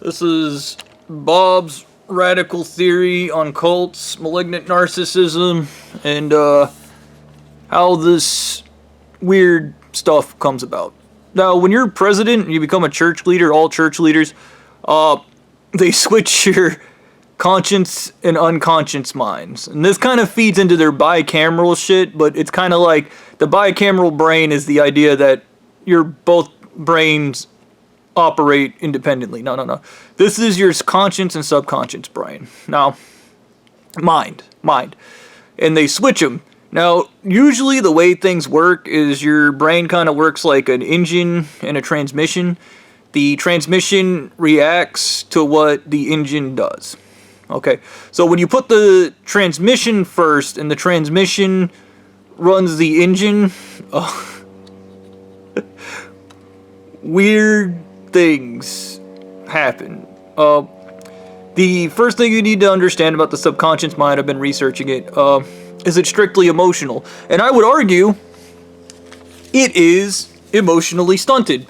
This is Bob's radical theory on cults, malignant narcissism, and how this weird stuff comes about. Now, when you're president and you become a church leader, all church leaders, they switch your conscious and unconscious minds. And this kind of feeds into their bicameral shit, but it's kind of like the bicameral brain is the idea that your both brains operate independently. No. This is your conscious and subconscious brain. Now, mind. And they switch them. Now, usually the way things work is your brain kind of works like an engine and a transmission. The transmission reacts to what the engine does. Okay, so when you put the transmission first and the transmission runs the engine, weird things happen. The first thing you need to understand about the subconscious mind, I've been researching it, is it's strictly emotional. And I would argue it is emotionally stunted.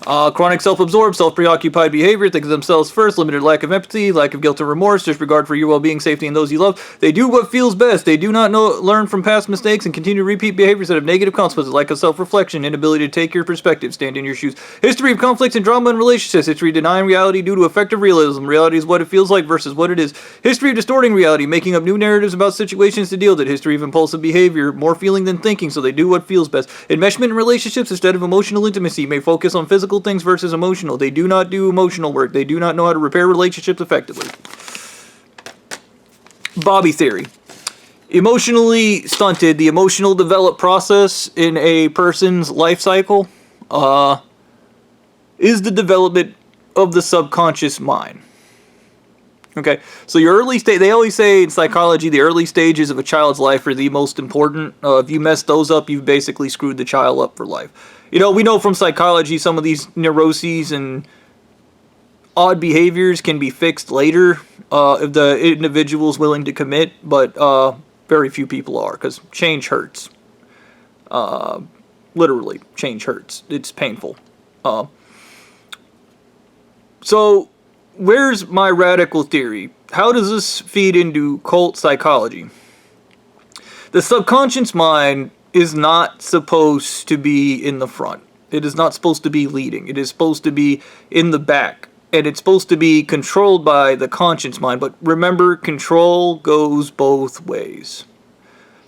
Chronic self-absorbed, self-preoccupied behavior, think of themselves first, limited lack of empathy, lack of guilt and remorse, disregard for your well-being, safety, and those you love. They do what feels best. They do not learn from past mistakes and continue to repeat behaviors that have negative consequences, lack of self-reflection, inability to take your perspective, stand in your shoes. History of conflicts and drama in relationships. History of denying reality due to effective realism. Reality is what it feels like versus what it is. History of distorting reality, making up new narratives about situations to deal with it. History of impulsive behavior, more feeling than thinking, so they do what feels best. Enmeshment in relationships instead of emotional intimacy may focus on physical things versus emotional. They do not do emotional work. They do not know how to repair relationships effectively. Bobby theory. Emotionally stunted, the emotional develop process in a person's life cycle is the development of the subconscious mind. Okay, so your early stage, they always say in psychology, the early stages of a child's life are the most important. If you mess those up, you've basically screwed the child up for life. You know, we know from psychology some of these neuroses and odd behaviors can be fixed later if the individual is willing to commit, but very few people are, because change hurts. Literally, change hurts. It's painful. So, where's my radical theory? How does this feed into cult psychology? The subconscious mind is not supposed to be in the front. It is not supposed to be leading. It is supposed to be in the back. And it's supposed to be controlled by the conscious mind. But remember, control goes both ways.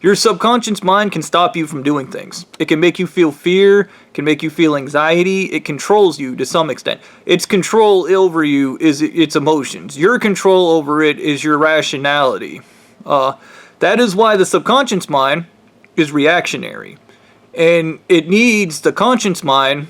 Your subconscious mind can stop you from doing things. It can make you feel fear, can make you feel anxiety. It controls you to some extent. Its control over you is its emotions. Your control over it is your rationality. That is why the subconscious mind is reactionary. And it needs the conscious mind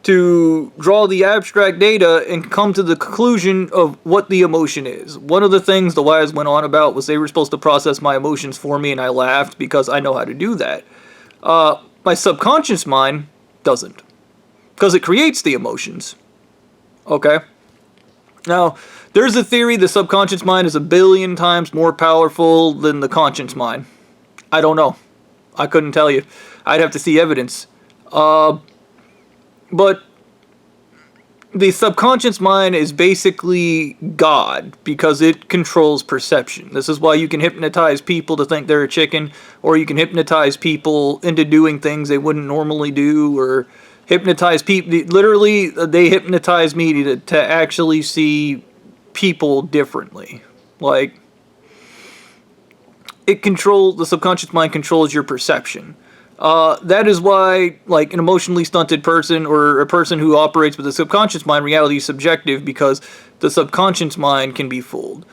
to draw the abstract data and come to the conclusion of what the emotion is. One of the things the wise went on about was they were supposed to process my emotions for me, and I laughed because I know how to do that. My subconscious mind doesn't, because it creates the emotions. Okay? Now, there's a theory the subconscious mind is 1 billion times more powerful than the conscious mind. I don't know. I couldn't tell you. I'd have to see evidence. But the subconscious mind is basically God because it controls perception. This is why you can hypnotize people to think they're a chicken, or you can hypnotize people into doing things they wouldn't normally do, or hypnotize people. Literally, they hypnotize me to actually see people differently. Like, the subconscious mind controls your perception. That is why, like, an emotionally stunted person or a person who operates with a subconscious mind, reality is subjective because the subconscious mind can be fooled.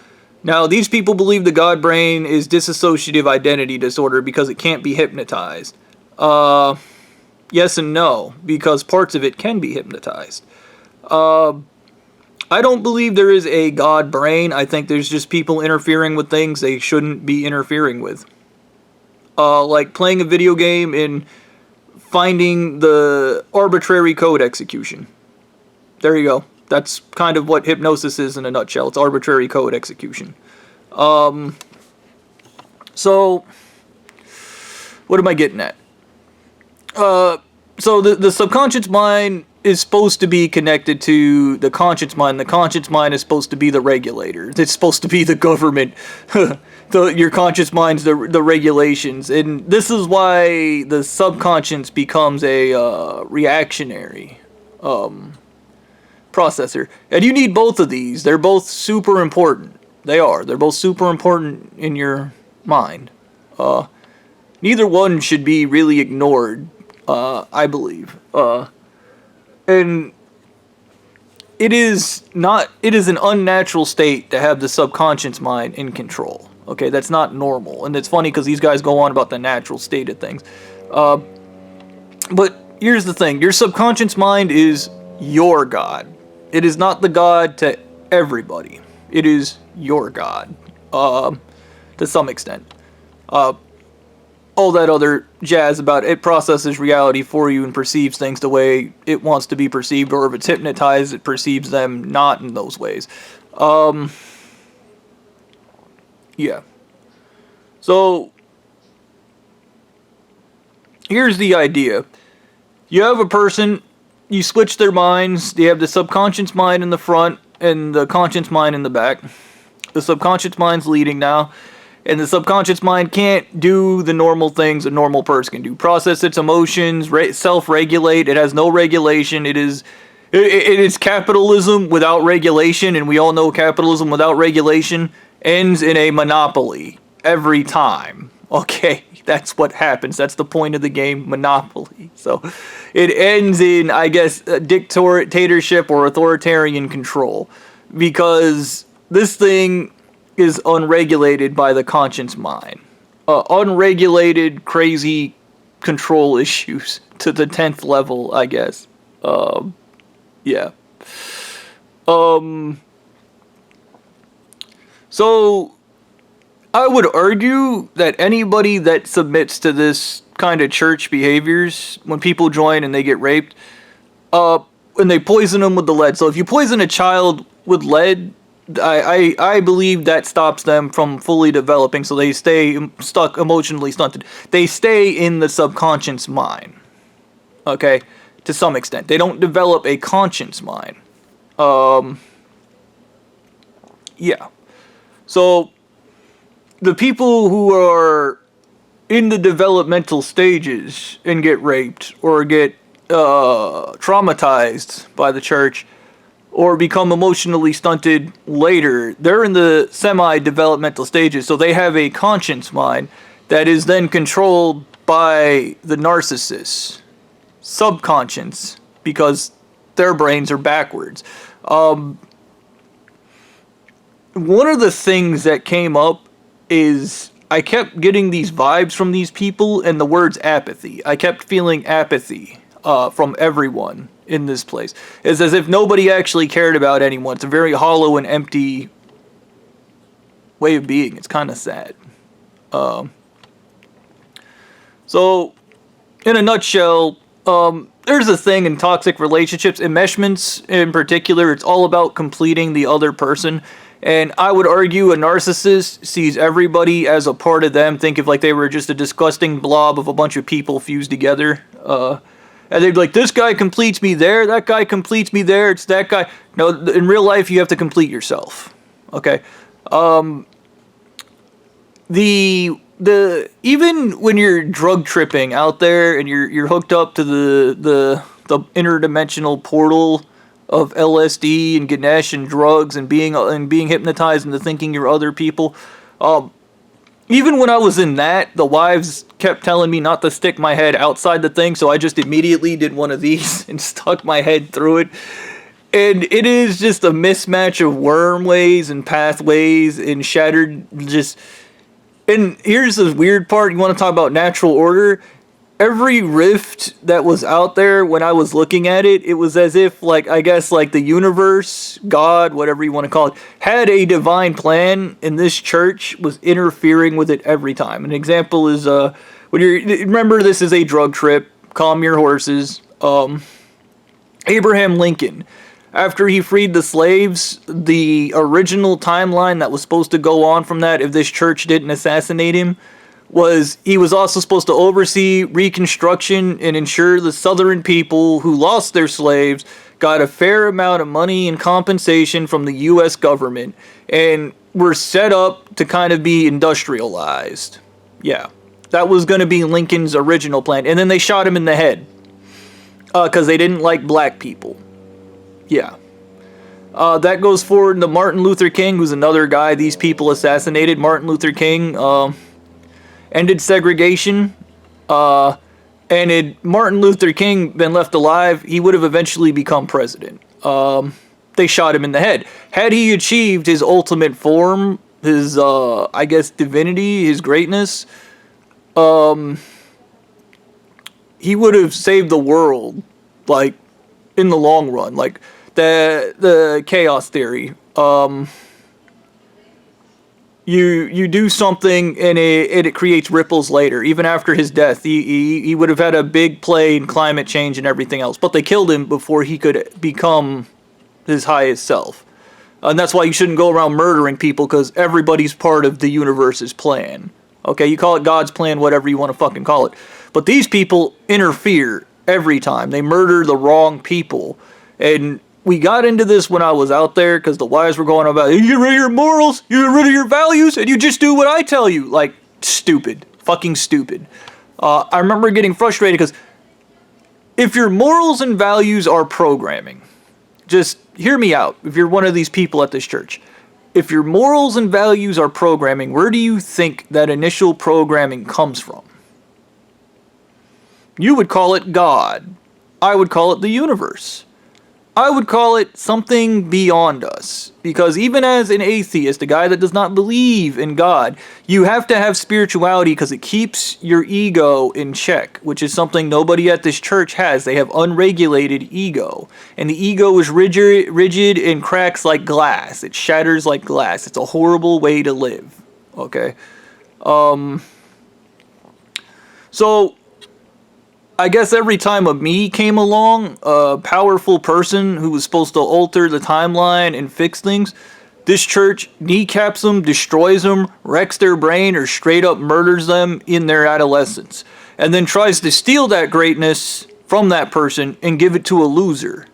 Now, these people believe the God brain is dissociative identity disorder because it can't be hypnotized. Yes and no, because parts of it can be hypnotized. I don't believe there is a God brain. I think there's just people interfering with things they shouldn't be interfering with. Like playing a video game and finding the arbitrary code execution. There you go. That's kind of what hypnosis is in a nutshell. It's arbitrary code execution. So, what am I getting at? So the subconscious mind is supposed to be connected to the conscious mind. The conscious mind is supposed to be the regulator. It's supposed to be the government. Your conscious mind's the regulations. And this is why the subconscious becomes a reactionary processor. And you need both of these. They're both super important. They are. They're both super important in your mind. Neither one should be really ignored, I believe. And it is an unnatural state to have the subconscious mind in control. Okay, that's not normal. And it's funny because these guys go on about the natural state of things. But here's the thing. Your subconscious mind is your God. It is not the God to everybody. It is your God. To some extent. All that other jazz about it processes reality for you and perceives things the way it wants to be perceived, or if it's hypnotized, it perceives them not in those ways. Yeah. So, here's the idea. You have a person, you switch their minds, they have the subconscious mind in the front and the conscious mind in the back. The subconscious mind's leading now. And the subconscious mind can't do the normal things a normal person can do. Process its emotions, self-regulate. It has no regulation. It is capitalism without regulation, and we all know capitalism without regulation ends in a monopoly every time. Okay, that's what happens. That's the point of the game, monopoly. So it ends in, I guess, a dictatorship or authoritarian control, because this thing is unregulated by the conscious mind. Unregulated, crazy control issues to the 10th level, I guess. Yeah. So, I would argue that anybody that submits to this kind of church behaviors, when people join and they get raped, and they poison them with the lead. So if you poison a child with lead, I believe that stops them from fully developing, so they stay stuck, emotionally stunted. They stay in the subconscious mind. Okay? To some extent. They don't develop a conscious mind. Yeah. So, the people who are in the developmental stages and get raped or get traumatized by the church, or become emotionally stunted later, they're in the semi-developmental stages, so they have a conscious mind that is then controlled by the narcissist's subconscious, because their brains are backwards. One of the things that came up is I kept getting these vibes from these people, and the words apathy. I kept feeling apathy from everyone in this place. It's as if nobody actually cared about anyone. It's a very hollow and empty way of being. It's kind of sad. So, in a nutshell, there's a thing in toxic relationships, enmeshments in particular, it's all about completing the other person. And I would argue a narcissist sees everybody as a part of them, think of like they were just a disgusting blob of a bunch of people fused together. And they'd be like, this guy completes me there, that guy completes me there, it's that guy. No, in real life, you have to complete yourself. Okay? Even when you're drug tripping out there and you're hooked up to the interdimensional portal of LSD and Ganesh and drugs and being hypnotized into thinking you're other people, even when I was in that, the wives kept telling me not to stick my head outside the thing, so I just immediately did one of these and stuck my head through it. And it is just a mismatch of wormways and pathways and shattered just... And here's the weird part, you want to talk about natural order? Every rift that was out there when I was looking at it, it was as if, like, I guess, like, the universe, God, whatever you want to call it, had a divine plan, and this church was interfering with it every time. An example is, remember this is a drug trip, calm your horses. Abraham Lincoln, after he freed the slaves, the original timeline that was supposed to go on from that, if this church didn't assassinate him, was he was also supposed to oversee Reconstruction and ensure the Southern people who lost their slaves got a fair amount of money and compensation from the U.S. government and were set up to kind of be industrialized. Yeah, that was going to be Lincoln's original plan. And then they shot him in the head because they didn't like black people. Yeah. That goes forward to Martin Luther King, who's another guy these people assassinated. Martin Luther King ended segregation. And had Martin Luther King been left alive, he would have eventually become president. They shot him in the head. Had he achieved his ultimate form, his, I guess, divinity, his greatness, he would have saved the world, like, in the long run. Like, the chaos theory. You do something and it creates ripples later. Even after his death, he would have had a big play in climate change and everything else. But they killed him before he could become his highest self. And that's why you shouldn't go around murdering people, because everybody's part of the universe's plan. Okay, you call it God's plan, whatever you want to fucking call it. But these people interfere every time. They murder the wrong people. And we got into this when I was out there, because the wives were going about, you get rid of your morals, you get rid of your values, and you just do what I tell you. Like, stupid. Fucking stupid. I remember getting frustrated, because if your morals and values are programming, just hear me out, if you're one of these people at this church. If your morals and values are programming, where do you think that initial programming comes from? You would call it God. I would call it the universe. I would call it something beyond us. Because even as an atheist, a guy that does not believe in God, you have to have spirituality because it keeps your ego in check, which is something nobody at this church has. They have unregulated ego. And the ego is rigid and cracks like glass. It shatters like glass. It's a horrible way to live. Okay? So I guess every time a me came along, a powerful person who was supposed to alter the timeline and fix things, this church kneecaps them, destroys them, wrecks their brain, or straight up murders them in their adolescence. And then tries to steal that greatness from that person and give it to a loser.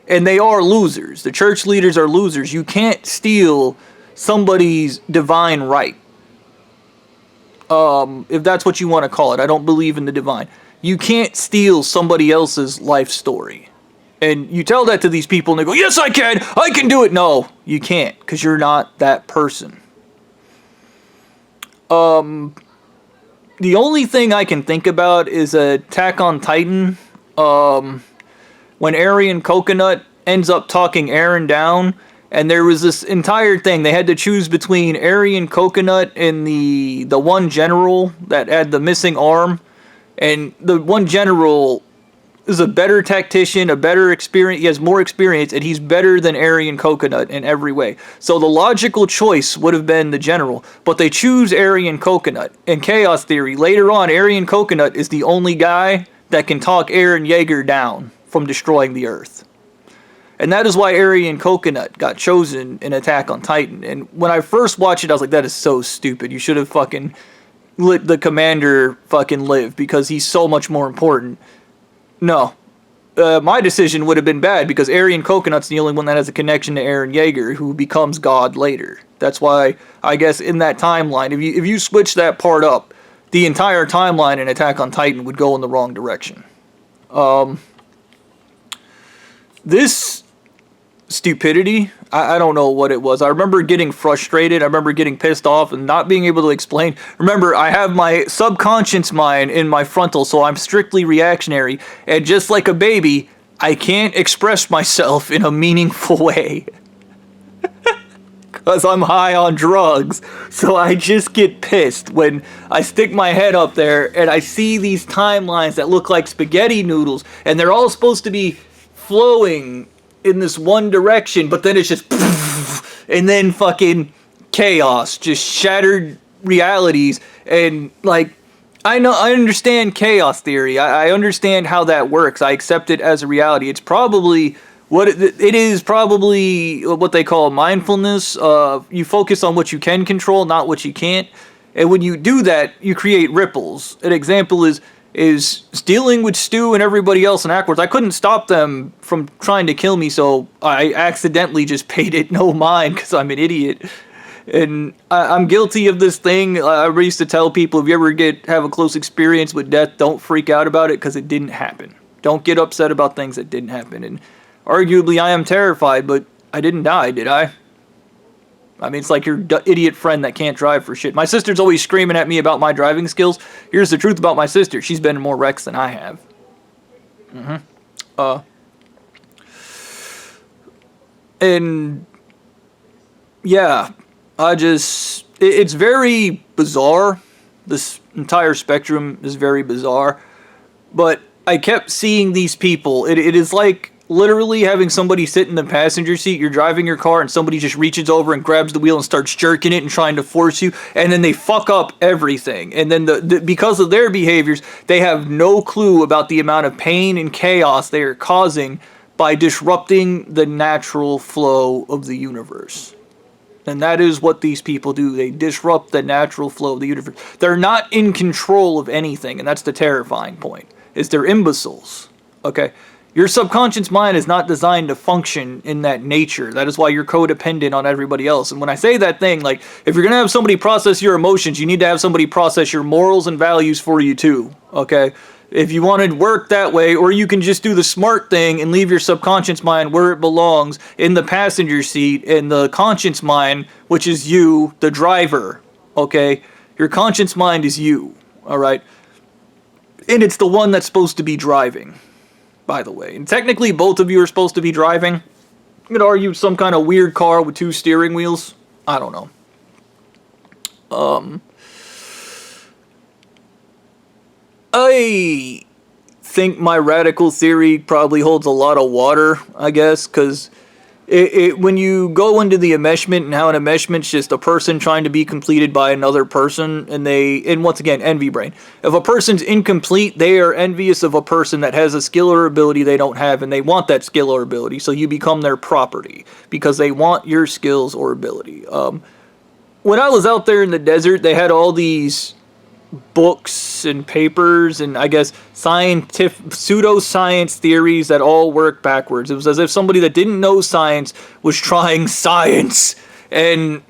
And they are losers. The church leaders are losers. You can't steal somebody's divine right. If that's what you want to call it. I don't believe in the divine. You can't steal somebody else's life story. And you tell that to these people and they go, yes, I can do it. No, you can't, because you're not that person. The only thing I can think about is Attack on Titan. When Aryan Coconut ends up talking Eren down, and there was this entire thing. They had to choose between Aryan Coconut and the one general that had the missing arm. And the one general is a better tactician, a better experience. He has more experience, and he's better than Aryan Coconut in every way. So the logical choice would have been the general, but they choose Aryan Coconut. In Chaos Theory, later on, Aryan Coconut is the only guy that can talk Eren Yeager down from destroying the Earth. And that is why Aryan Coconut got chosen in Attack on Titan. And when I first watched it, I was like, that is so stupid. You should have fucking let the commander fucking live, because he's so much more important. No. My decision would have been bad, because Aryan Coconut's the only one that has a connection to Eren Yeager, who becomes God later. That's why, I guess, in that timeline, if you switch that part up, the entire timeline in Attack on Titan would go in the wrong direction. This stupidity, I don't know what it was. I remember getting frustrated. I remember getting pissed off and not being able to explain. Remember, I have my subconscious mind in my frontal, so I'm strictly reactionary. And just like a baby, I can't express myself in a meaningful way. Because I'm high on drugs. So I just get pissed when I stick my head up there and I see these timelines that look like spaghetti noodles. And they're all supposed to be flowing in this one direction, but then it's just and then fucking chaos, just shattered realities. And like, I understand chaos theory. I understand how that works. I accept it as a reality. It's probably what it is probably what they call mindfulness. You focus on what you can control, not what you can't. And when you do that, you create ripples. An example is dealing with Stu and everybody else in Ackworth. I couldn't stop them from trying to kill me, so I accidentally just paid it no mind because I'm an idiot. And I'm guilty of this thing. I used to tell people, if you ever have a close experience with death, don't freak out about it because it didn't happen. Don't get upset about things that didn't happen. And arguably, I am terrified, but I didn't die, did I? I mean, it's like your idiot friend that can't drive for shit. My sister's always screaming at me about my driving skills. Here's the truth about my sister. She's been in more wrecks than I have. And yeah, it's very bizarre. This entire spectrum is very bizarre. But I kept seeing these people. It is like literally having somebody sit in the passenger seat. You're driving your car and somebody just reaches over and grabs the wheel and starts jerking it and trying to force you, and then they fuck up everything. And then because of their behaviors, they have no clue about the amount of pain and chaos they are causing by disrupting the natural flow of the universe. And that is what these people do. They disrupt the natural flow of the universe. They're not in control of anything, and that's the terrifying point, is they're imbeciles. Okay? Your subconscious mind is not designed to function in that nature. That is why you're codependent on everybody else. And when I say that thing, like, if you're going to have somebody process your emotions, you need to have somebody process your morals and values for you too. Okay? If you want to work that way, or you can just do the smart thing and leave your subconscious mind where it belongs, in the passenger seat, and the conscious mind, which is you, the driver. Okay? Your conscious mind is you. Alright? And it's the one that's supposed to be driving, by the way. And technically, both of you are supposed to be driving. You could argue some kind of weird car with 2 steering wheels. I don't know. I think my radical theory probably holds a lot of water, I guess, because when you go into the enmeshment, and how an enmeshment's just a person trying to be completed by another person, and once again, envy brain. If a person's incomplete, they are envious of a person that has a skill or ability they don't have, and they want that skill or ability, so you become their property, because they want your skills or ability. When I was out there in the desert, they had all these books and papers and, I guess, pseudoscience theories that all work backwards. It was as if somebody that didn't know science was trying science. And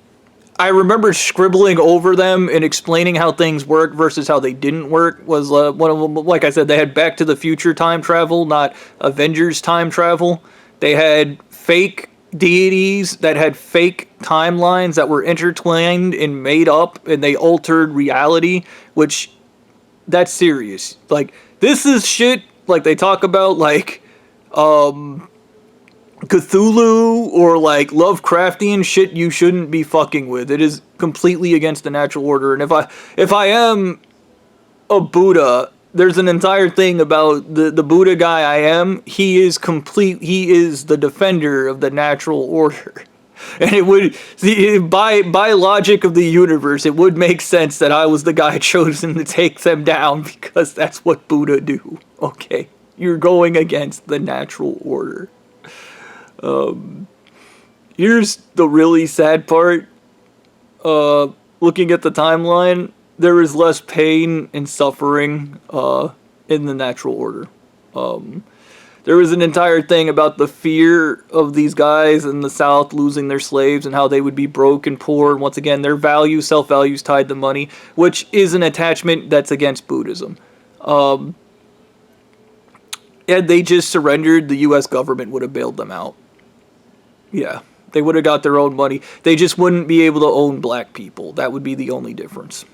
I remember scribbling over them and explaining how things work versus how they didn't work. Was one of them, like I said, they had Back to the Future time travel, not Avengers time travel. They had fake deities that had fake timelines that were intertwined and made up, and they altered reality, which, that's serious. Like, this is shit, like, they talk about, like, Cthulhu or, like, Lovecraftian shit you shouldn't be fucking with. It is completely against the natural order, and if I am a Buddha, there's an entire thing about the Buddha guy I am. He is the defender of the natural order. And it would, by logic of the universe, it would make sense that I was the guy chosen to take them down, because that's what Buddha do. Okay? You're going against the natural order. Here's the really sad part. Looking at the timeline, there is less pain and suffering in the natural order. There was an entire thing about the fear of these guys in the South losing their slaves and how they would be broke and poor. And once again, their self-values tied to money, which is an attachment that's against Buddhism. Had they just surrendered, the U.S. government would have bailed them out. Yeah, they would have got their own money. They just wouldn't be able to own black people. That would be the only difference.